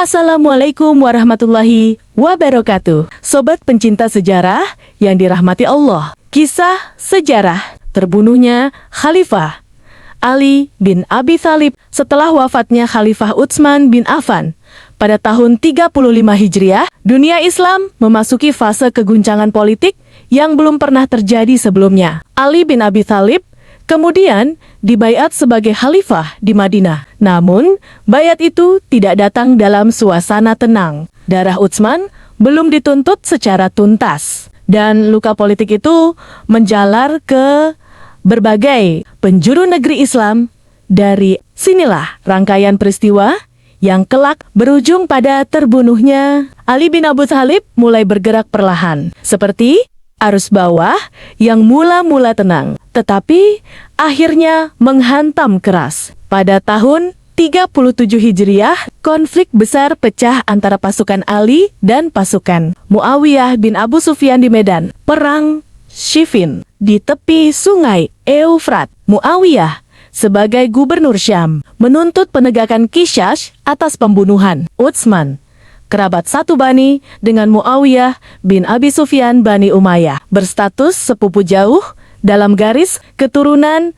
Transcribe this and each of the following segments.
Assalamualaikum warahmatullahi wabarakatuh. Sobat pencinta sejarah yang dirahmati Allah. Kisah sejarah terbunuhnya Khalifah Ali bin Abi Thalib setelah wafatnya Khalifah Utsman bin Affan. Pada tahun 35 Hijriah, dunia Islam memasuki fase keguncangan politik yang belum pernah terjadi sebelumnya. Ali bin Abi Thalib kemudian dibaiat sebagai khalifah di Madinah. Namun, baiat itu tidak datang dalam suasana tenang. Darah Utsman belum dituntut secara tuntas. Dan luka politik itu menjalar ke berbagai penjuru negeri Islam. Dari sinilah rangkaian peristiwa yang kelak berujung pada terbunuhnya Ali bin Abi Thalib mulai bergerak perlahan. Seperti arus bawah yang mula-mula tenang, tetapi akhirnya menghantam keras. Pada tahun 37 Hijriah, konflik besar pecah antara pasukan Ali dan pasukan Muawiyah bin Abu Sufyan di medan Perang Siffin di tepi sungai Eufrat. Muawiyah sebagai gubernur Syam menuntut penegakan Qisas atas pembunuhan Utsman, kerabat satu bani dengan Muawiyah bin Abi Sufyan Bani Umayyah, berstatus sepupu jauh dalam garis keturunan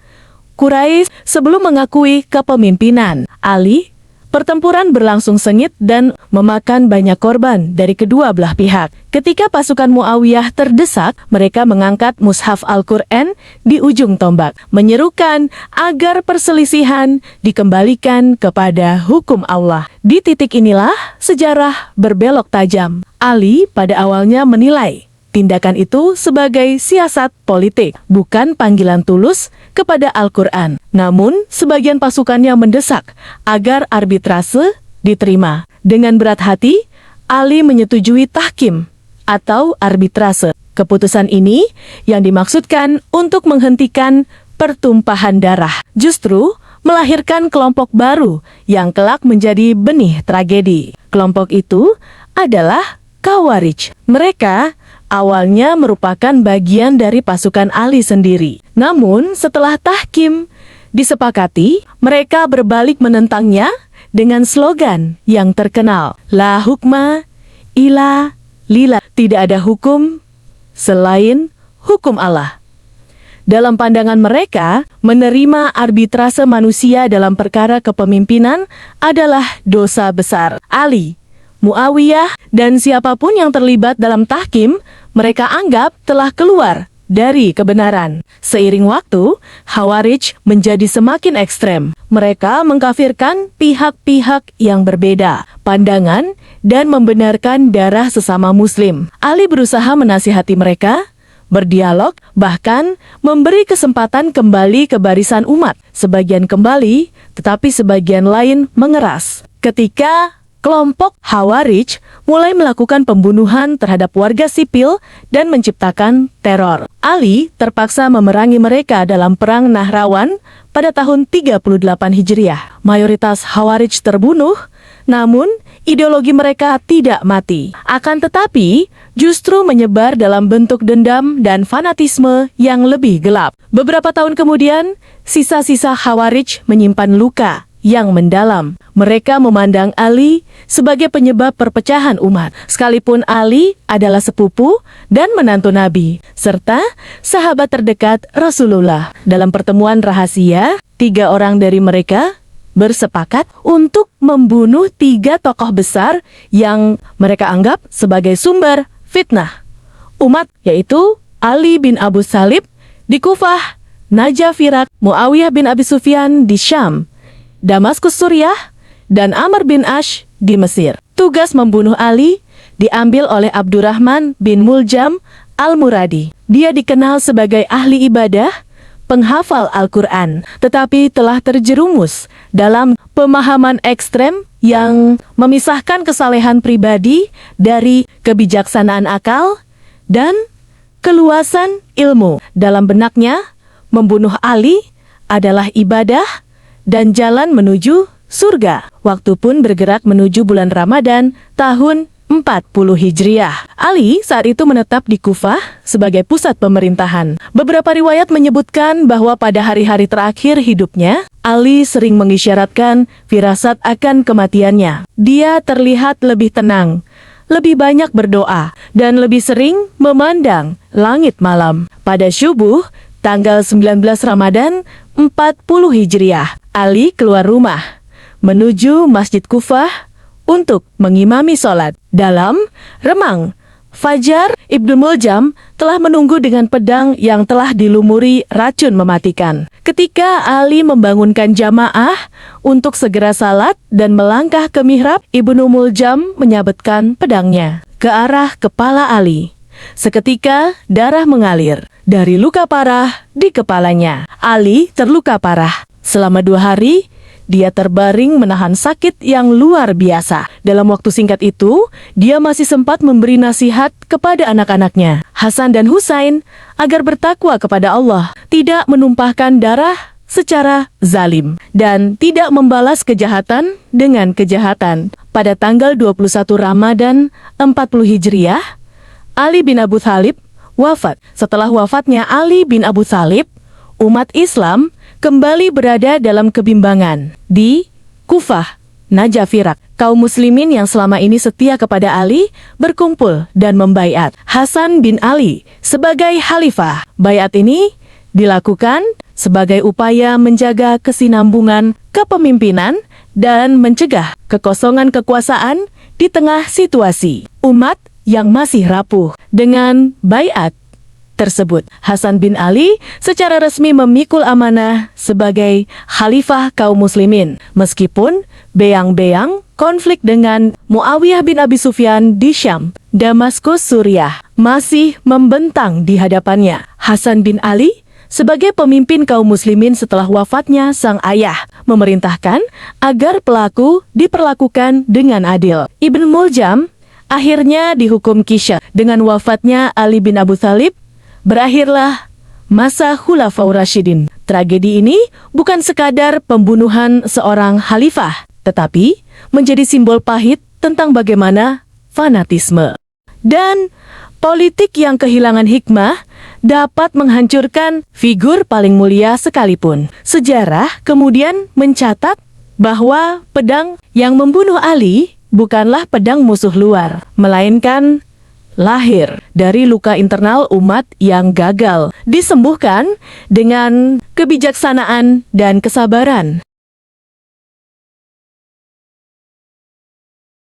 Quraisy sebelum mengakui kepemimpinan Ali. Pertempuran berlangsung sengit dan memakan banyak korban dari kedua belah pihak. Ketika pasukan Muawiyah terdesak, mereka mengangkat mushaf Al-Quran di ujung tombak, menyerukan agar perselisihan dikembalikan kepada hukum Allah. Di titik inilah sejarah berbelok tajam. Ali pada awalnya menilai tindakan itu sebagai siasat politik, bukan panggilan tulus kepada Al-Quran. Namun, sebagian pasukannya mendesak agar arbitrase diterima. Dengan berat hati, Ali menyetujui tahkim atau arbitrase. Keputusan ini yang dimaksudkan untuk menghentikan pertumpahan darah, justru melahirkan kelompok baru yang kelak menjadi benih tragedi. Kelompok itu adalah Khawarij. Mereka awalnya merupakan bagian dari pasukan Ali sendiri. Namun, setelah tahkim disepakati, mereka berbalik menentangnya dengan slogan yang terkenal, La hukma illa lillah. Tidak ada hukum selain hukum Allah. Dalam pandangan mereka, menerima arbitrase manusia dalam perkara kepemimpinan adalah dosa besar. Ali, Muawiyah, dan siapapun yang terlibat dalam tahkim, mereka anggap telah keluar dari kebenaran. Seiring waktu, Khawarij menjadi semakin ekstrem. Mereka mengkafirkan pihak-pihak yang berbeda pandangan dan membenarkan darah sesama muslim. Ali berusaha menasihati mereka, berdialog, bahkan memberi kesempatan kembali ke barisan umat. Sebagian kembali, tetapi sebagian lain mengeras. Ketika kelompok Khawarij mulai melakukan pembunuhan terhadap warga sipil dan menciptakan teror, Ali terpaksa memerangi mereka dalam Perang Nahrawan pada tahun 38 Hijriah. Mayoritas Khawarij terbunuh, namun ideologi mereka tidak mati. Akan tetapi, justru menyebar dalam bentuk dendam dan fanatisme yang lebih gelap. Beberapa tahun kemudian, sisa-sisa Khawarij menyimpan luka yang mendalam. Mereka memandang Ali sebagai penyebab perpecahan umat, sekalipun Ali adalah sepupu dan menantu Nabi, serta sahabat terdekat Rasulullah. Dalam pertemuan rahasia, 3 orang dari mereka bersepakat untuk membunuh 3 tokoh besar yang mereka anggap sebagai sumber fitnah umat, yaitu Ali bin Abu Thalib di Kufah, Najaf Irak, Muawiyah bin Abi Sufyan di Syam, Damaskus Suriah, dan Amr bin Ash di Mesir. Tugas membunuh Ali diambil oleh Abdurrahman bin Muljam al-Muradi. Dia dikenal sebagai ahli ibadah, penghafal Al-Quran, tetapi telah terjerumus dalam pemahaman ekstrem yang memisahkan kesalehan pribadi dari kebijaksanaan akal dan keluasan ilmu. Dalam benaknya, membunuh Ali adalah ibadah dan jalan menuju surga. Waktu pun bergerak menuju bulan Ramadan tahun Hijriah. Ali saat itu menetap di Kufah sebagai pusat pemerintahan. Beberapa riwayat menyebutkan bahwa pada hari-hari terakhir hidupnya, Ali sering mengisyaratkan firasat akan kematiannya. Dia terlihat lebih tenang, lebih banyak berdoa, dan lebih sering memandang langit malam. Pada subuh, tanggal 19 Ramadan 40 Hijriah, Ali keluar rumah, menuju Masjid Kufah untuk mengimami sholat. Dalam remang fajar, Ibnu Muljam telah menunggu dengan pedang yang telah dilumuri racun mematikan. Ketika Ali membangunkan jamaah untuk segera salat dan melangkah ke mihrab, Ibnu Muljam menyabetkan pedangnya ke arah kepala Ali. Seketika darah mengalir dari luka parah di kepalanya. Ali terluka parah. Selama 2 hari, dia terbaring menahan sakit yang luar biasa. Dalam waktu singkat itu, dia masih sempat memberi nasihat kepada anak-anaknya, Hasan dan Husain, agar bertakwa kepada Allah, tidak menumpahkan darah secara zalim, dan tidak membalas kejahatan dengan kejahatan. Pada tanggal 21 Ramadan 40 Hijriah, Ali bin Abu Thalib wafat. Setelah wafatnya Ali bin Abu Thalib, umat Islam kembali berada dalam kebimbangan. Di Kufah, Najaf, Irak, kaum muslimin yang selama ini setia kepada Ali berkumpul dan membaiat Hasan bin Ali sebagai khalifah. Baiat ini dilakukan sebagai upaya menjaga kesinambungan kepemimpinan dan mencegah kekosongan kekuasaan di tengah situasi umat yang masih rapuh. Dengan baiat tersebut, Hasan bin Ali secara resmi memikul amanah sebagai khalifah kaum muslimin. Meskipun beang-beang konflik dengan Muawiyah bin Abi Sufyan di Syam, Damaskus, Suriah masih membentang di hadapannya, Hasan bin Ali sebagai pemimpin kaum muslimin setelah wafatnya sang ayah memerintahkan agar pelaku diperlakukan dengan adil. Ibnu Muljam akhirnya dihukum Kisya. Dengan wafatnya Ali bin Abu Thalib, berakhirlah masa Khulafaur Rasyidin. Tragedi ini bukan sekadar pembunuhan seorang khalifah, tetapi menjadi simbol pahit tentang bagaimana fanatisme dan politik yang kehilangan hikmah dapat menghancurkan figur paling mulia sekalipun. Sejarah kemudian mencatat bahwa pedang yang membunuh Ali bukanlah pedang musuh luar, melainkan lahir dari luka internal umat yang gagal disembuhkan dengan kebijaksanaan dan kesabaran.